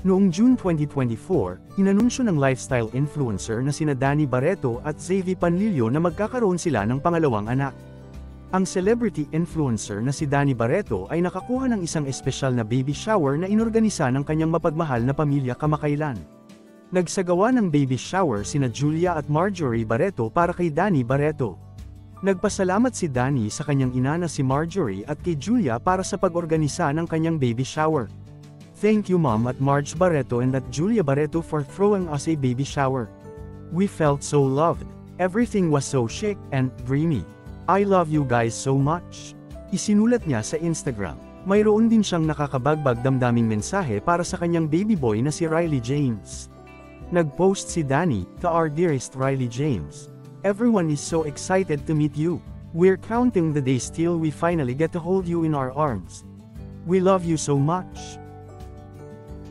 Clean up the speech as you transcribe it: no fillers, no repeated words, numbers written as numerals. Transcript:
Noong June 2024, inanunsyo ng lifestyle influencer na sina Danny Barreto at Xavi Panlilio na magkakaroon sila ng pangalawang anak. Ang celebrity influencer na si Danny Barreto ay nakakuha ng isang espesyal na baby shower na inorganisa ng kanyang mapagmahal na pamilya kamakailan. Nagsagawa ng baby shower sina Julia at Marjorie Barreto para kay Danny Barreto. Nagpasalamat si Danny sa kanyang ina na si Marjorie at kay Julia para sa pag-organisa ng kanyang baby shower. "Thank you Mom at Marge Barreto and at Julia Barreto for throwing us a baby shower. We felt so loved. Everything was so chic and dreamy. I love you guys so much." Isinulat niya sa Instagram. Mayroon din siyang nakakabagbag damdaming mensahe para sa kanyang baby boy na si Riley James. Nag-post si Danny, "To our dearest Riley James. Everyone is so excited to meet you. We're counting the days till we finally get to hold you in our arms. We love you so much.